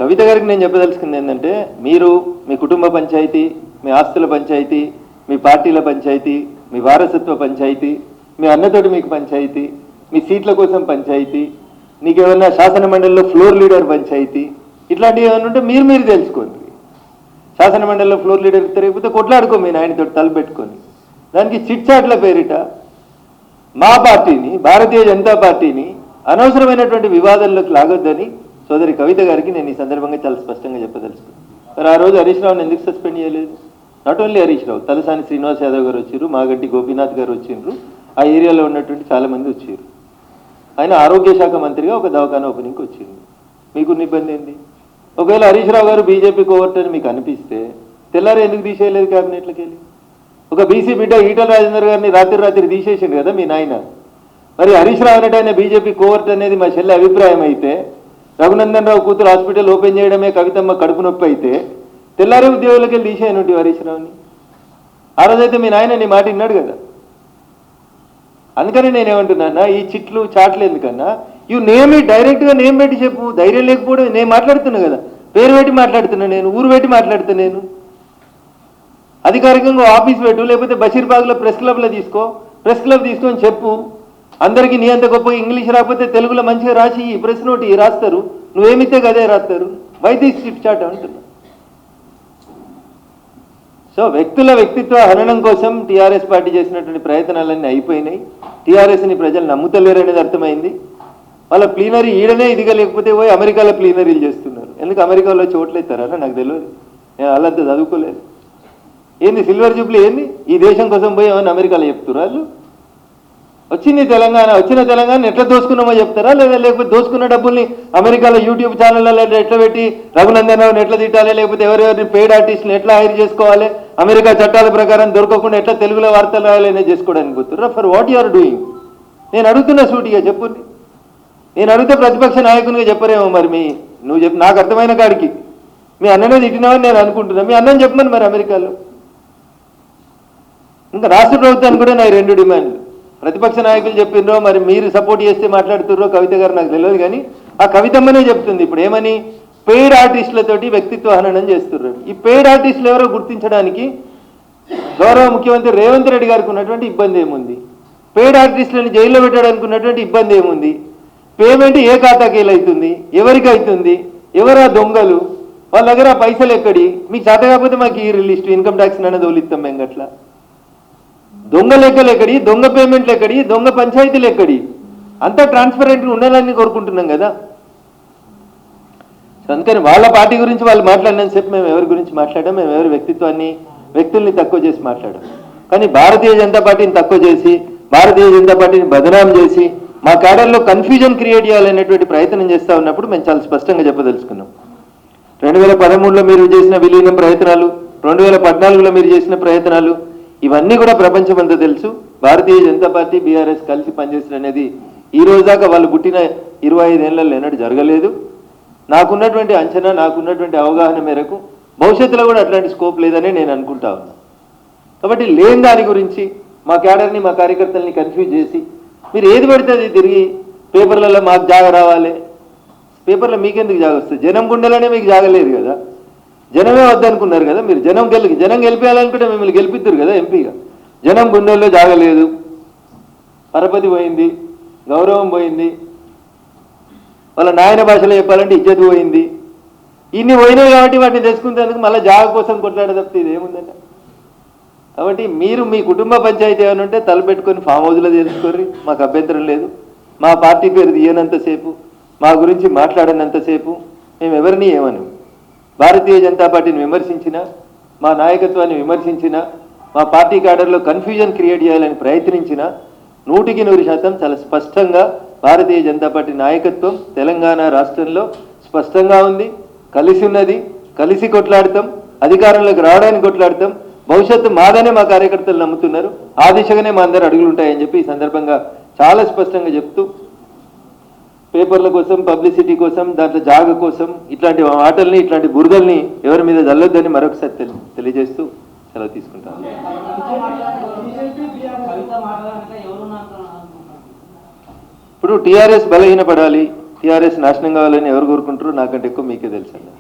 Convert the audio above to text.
కవిత గారికి నేను చెప్పదలుచుకుంది ఏంటంటే, మీరు మీ కుటుంబ పంచాయతీ, మీ ఆస్తుల పంచాయతీ, మీ పార్టీల పంచాయతీ, మీ వారసత్వ పంచాయతీ, మీ అన్నతోటి మీకు పంచాయతీ, మీ సీట్ల కోసం పంచాయతీ, నీకేమన్నా శాసన మండలిలో ఫ్లోర్ లీడర్ పంచాయతీ, ఇట్లాంటివి ఏమైనా ఉంటే మీరు తెలుసుకోండి. శాసన మండలిలో ఫ్లోర్ లీడర్ తిరగకపోతే కొట్లాడుకో మీ నాయనతో తలపెట్టుకొని. దానికి చిట్చాట్ల పేరిట మా పార్టీని, భారతీయ జనతా పార్టీని అనవసరమైనటువంటి వివాదాల్లోకి లాగొద్దని సోదరి కవిత గారికి నేను ఈ సందర్భంగా చాలా స్పష్టంగా చెప్పదలుచుకున్నాను. మరి ఆ రోజు హరీష్ రావుని ఎందుకు సస్పెండ్ చేయలేదు? నాట్ ఓన్లీ హరీష్ రావు, తలసాని శ్రీనివాస్ యాదవ్ గారు వచ్చారు, మాగంటి గోపీనాథ్ గారు వచ్చిండ్రు, ఆ ఏరియాలో ఉన్నటువంటి చాలామంది వచ్చారు. ఆయన ఆరోగ్య శాఖ మంత్రిగా ఒక దవాఖానా ఓపెనింగ్కి వచ్చింది. మీకున్న ఇబ్బంది ఏంది? ఒకవేళ హరీష్ రావు గారు బీజేపీ కోవర్ట్ అని మీకు అనిపిస్తే తెల్లారి ఎందుకు తీసేయలేదు క్యాబినెట్లోకి వెళ్ళి? ఒక బీసీ బిడ్డ ఈటల రాజేందర్ గారిని రాత్రి తీసేసిండు కదా మీ నాయన. మరి హరీష్ రావు అనేట ఆయన బీజేపీ కోవర్ట్ అనేది మా చెల్లి అభిప్రాయం అయితే, రఘునందన్ రావు కూతురు హాస్పిటల్ ఓపెన్ చేయడమే కవితమ్మ కడుపు నొప్పి అయితే, తెల్లారి ఉద్యోగులకి వెళ్ళి తీసేయనుంటి హరీష్ రావుని. ఆ రోజైతే మీ నాయన నీ మాట విన్నాడు కదా. అందుకని నేనేమంటున్నా, ఈ చిట్లు చాట్లు ఎందుకన్నా, ఇవి నేమ్ డైరెక్ట్గా నేమ్ పెట్టి చెప్పు. ధైర్యం లేకపోవడం, నేను మాట్లాడుతున్నా కదా, పేరు పెట్టి మాట్లాడుతున్నా, నేను ఊరు పెట్టి మాట్లాడుతున్నా, నేను అధికారికంగా ఆఫీస్ పెట్టు, లేకపోతే బషీర్బాగ్లో ప్రెస్ క్లబ్లో తీసుకో, ప్రెస్ క్లబ్ తీసుకొని చెప్పు. అందరికీ నీ అంత గొప్ప ఇంగ్లీష్ రాకపోతే తెలుగులో మంచిగా రాసి ఈ ప్రెస్ నోట్ రాస్తారు, నువ్వేమితే కదే రాస్తారు. వై దిస్ చిట్ చాట్ అంటున్నా. సో వ్యక్తుల వ్యక్తిత్వ హననం కోసం టీఆర్ఎస్ పార్టీ చేసినటువంటి ప్రయత్నాలన్నీ అయిపోయినాయి. టీఆర్ఎస్ని ప్రజలు నమ్ముతలేరు అనేది అర్థమైంది. వాళ్ళ ప్లీనరీ ఈడనే ఇదిగా లేకపోతే పోయి అమెరికాలో ప్లీనరీలు చేస్తున్నారు. ఎందుకు అమెరికాలో చోట్లు ఇస్తారా నాకు తెలియదు, నేను వాళ్ళంతా చదువుకోలేదు. ఏంది సిల్వర్ జూబ్లీ ఏంది? ఈ దేశం కోసం పోయి ఏమన్నా అమెరికాలో చెప్తున్నారు వాళ్ళు. వచ్చిన తెలంగాణ ఎట్లా దోసుకున్నామో చెప్తారా, లేకపోతే దోసుకున్న డబ్బుల్ని అమెరికాలో యూట్యూబ్ ఛానళ్ళలో ఎట్లా పెట్టి రఘునందన్ రావుని ఎట్లా తిట్టాలి, లేకపోతే ఎవరెవరిని పెయిడ్ ఆర్టిస్ట్ని ఎట్లా హైర్ చేసుకోవాలి, అమెరికా చట్టాల ప్రకారం దొరకకుండా ఎట్లా తెలుగులో వార్తలు రాయాలనే చేసుకోవడానికి పోతుర్రా? For what you are doing? నేను అడుగుతున్నా సూటిగా చెప్పుండి. నేను అడిగితే ప్రతిపక్ష నాయకునిగా చెప్పరేమో. మరి నువ్వు చెప్పి నాకు అర్థమైన కాడికి మీ అన్ననే తిట్టినావని నేను అనుకుంటున్నా. మీ అన్నని చెప్పమని మరి అమెరికాలో. ఇంకా రాష్ట్ర ప్రభుత్వానికి కూడా నా 2 డిమాండ్లు. ప్రతిపక్ష నాయకులు చెప్పిండ్రో మరి మీరు సపోర్ట్ చేస్తే మాట్లాడుతుర్రో కవిత గారు నాకు తెలియదు, కానీ ఆ కవితమ్మనే చెప్తుంది ఇప్పుడు ఏమని, పెయిడ్ ఆర్టిస్టులతోటి వ్యక్తిత్వ హననం చేస్తున్నారు. ఈ పెయిడ్ ఆర్టిస్టులు ఎవరో గుర్తించడానికి గౌరవ ముఖ్యమంత్రి రేవంత్ రెడ్డి గారికి ఉన్నటువంటి ఇబ్బంది ఏముంది? పెయిడ్ ఆర్టిస్టులను జైల్లో పెట్టడానికి ఉన్నటువంటి ఇబ్బంది ఏముంది? పేమెంట్ ఏ ఖాతాకి అవుతుంది, ఎవరికి అవుతుంది, ఎవరా దొంగలు, వాళ్ళ దగ్గర పైసలు ఎక్కడి? మీకు చేత కాకపోతే మాకు ఈ లిస్ట్ ఇన్కమ్ ట్యాక్స్ అనేది వదిలిస్తాం మేము. గట్లా దొంగ లెక్కలు ఎక్కడి, దొంగ పేమెంట్లు ఎక్కడి, దొంగ పంచాయతీలు ఎక్కడి? అంతా ట్రాన్స్పరెంట్గా ఉండాలని కోరుకుంటున్నాం కదా. అందుకని వాళ్ళ పార్టీ గురించి వాళ్ళు మాట్లాడినంత సేపు మేము ఎవరి గురించి మాట్లాడాం, మేము ఎవరి వ్యక్తుల్ని తక్కువ చేసి మాట్లాడాం. కానీ భారతీయ జనతా పార్టీని తక్కువ చేసి, భారతీయ జనతా పార్టీని బదనాం చేసి, మా క్యాడర్లో కన్ఫ్యూజన్ క్రియేట్ చేయాలనేటువంటి ప్రయత్నం చేస్తూ ఉన్నప్పుడు మేము చాలా స్పష్టంగా చెప్పదలుచుకున్నాం. 2013లో మీరు చేసిన విలీనం ప్రయత్నాలు, 2014లో మీరు చేసిన ప్రయత్నాలు, ఇవన్నీ కూడా ప్రపంచమంతా తెలుసు. భారతీయ జనతా పార్టీ బీఆర్ఎస్ కలిసి పనిచేసిన అనేది ఈ రోజు దాకా వాళ్ళు పుట్టిన 25 ఏళ్లలో ఎన్నడూ జరగలేదు. నాకున్నటువంటి అంచనా, నాకున్నటువంటి అవగాహన మేరకు భవిష్యత్తులో కూడా అట్లాంటి స్కోప్ లేదని నేను అనుకుంటా ఉన్నాను. కాబట్టి లేని దాని గురించి మా క్యాడర్ని, మా కార్యకర్తల్ని కన్ఫ్యూజ్ చేసి మీరు ఏది పడితే అది తిరిగి పేపర్లలో మాకు జాగ రావాలి. పేపర్లో మీకెందుకు జాగ వస్తుంది? జనం గుండెలనే మీకు జాగలేదు కదా, జనమే వద్దనుకున్నారు కదా మీరు. జనం గెలిపేయాలనుకుంటే మిమ్మల్ని గెలిపిద్దరు కదా ఎంపీగా. జనం గుండెల్లో జాగలేదు, పరపతి పోయింది, గౌరవం పోయింది, వాళ్ళ నాయన భాషలో చెప్పాలంటే ఇజ్జత్ పోయింది. ఇన్ని పోయినాయి కాబట్టి వాటిని తెచ్చుకునేందుకు మళ్ళీ జాగ కోసం కొట్లాడే తప్పితే ఇది ఏముందంటే. కాబట్టి మీరు మీ కుటుంబ పంచాయతీ ఏమైనా ఉంటే తలపెట్టుకొని ఫామ్ హౌస్లో తెలుసుకోర్రి, మాకు అభ్యంతరం లేదు. మా పార్టీ పేరు తీయనంతసేపు, మా గురించి మాట్లాడనంతసేపు మేము ఎవరిని ఏమను. భారతీయ జనతా పార్టీని విమర్శించినా, మా నాయకత్వాన్ని విమర్శించినా, మా పార్టీ క్యాడర్లో కన్ఫ్యూజన్ క్రియేట్ చేయాలని ప్రయత్నించినా 100% చాలా స్పష్టంగా భారతీయ జనతా పార్టీ నాయకత్వం తెలంగాణ రాష్ట్రంలో స్పష్టంగా ఉంది, కలిసి ఉన్నది, కలిసి కొట్లాడతాం, అధికారంలోకి రావడానికి కొట్లాడతాం. భవిష్యత్తు మాదనే మా కార్యకర్తలు నమ్ముతున్నారు. ఆ దిశగానే మా అందరు అడుగులు ఉంటాయని చెప్పి ఈ సందర్భంగా చాలా స్పష్టంగా చెప్తూ, పేపర్ల కోసం, పబ్లిసిటీ కోసం, దాంట్లో జాగ కోసం ఇట్లాంటి మాటల్ని, ఇట్లాంటి బురదల్ని ఎవరి మీద జల్లొద్దని మరొకసారి తెలియజేస్తూ సెలవు తీసుకుంటాను. ఇప్పుడు టీఆర్ఎస్ బలహీనపడాలి, టీఆర్ఎస్ నాశనం కావాలని ఎవరు కోరుకుంటారో నాకంటే ఎక్కువ మీకే తెలుసు అన్న.